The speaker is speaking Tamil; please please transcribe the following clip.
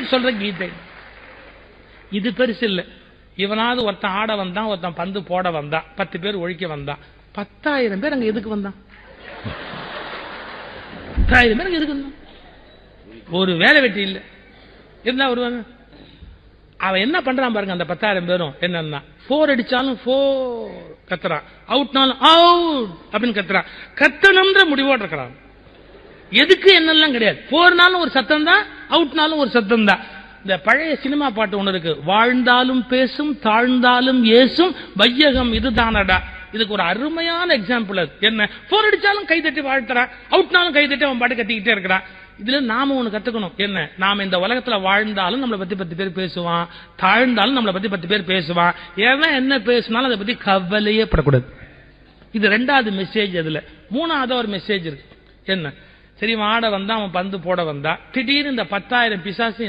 பேர் சொல்ற கீதை. இது பெருசு இல்ல. இவனாவது ஒருத்தன் ஆட வந்தான், ஒருத்தன் பந்து போட வந்தான், 10 பேர் ஒழிக்க வந்தான். 10,000 பேர் அங்க எதுக்கு வந்தான்? 10,000 பேர் எதுக்கு வந்தான்? ஒரு வேலை வெட்டி இல்ல இருந்தா வருவாங்க. அவன் என்ன பண்றான் பாருங்க. அந்த 10,000 பேரும் என்னன்னா, 4 அடிச்சாலும் 4 கத்துறான், அவுட்னாலும் அவுட் அப்படின்னு கத்துறான். கத்தணும்ன்ற முடிவோடு இருக்கிறான். எதுக்கு என்னெல்லாம் கிடையாது. 4நாலும் ஒரு சத்தம் தான், அவுட்னாலும் ஒரு சத்தம் தான். இந்த பழைய சினிமா பாட்டு ஒண்ணு இருக்கு, வாழ்ந்தாலும் பேசும் தாழ்ந்தாலும் ஏசும் வையகம் இதுதானடா. இதுக்கு ஒரு அருமையான எக்ஸாம்பிள். அது என்ன? 4 அடிச்சாலும் கைதட்டி வாழ்த்துறான், அவுட்னாலும் கைதட்டி அவன் பாட்டு கத்திக்கிட்டே இருக்கிறான். இதுல நாம ஒண்ணு கத்துக்கணும். என்ன? நாம இந்த உலகத்துல வாழ்ந்தாலும் நம்மளை பத்தி 10 பேர் பேசுவான், தாழ்ந்தாலும் நம்மளை பத்தி 10 பேர் பேசுவான். ஏன்னா என்ன பேசினாலும் அதை பத்தி கவலையே படக்கூடாது. இது 2வது மெசேஜ். அதுல 3வது ஒரு மெசேஜ் இருக்கு. என்ன? சரி, ஆட வந்தா, அவன் பந்து போட வந்தா, திடீர்னு இந்த 10,000 பிசாசு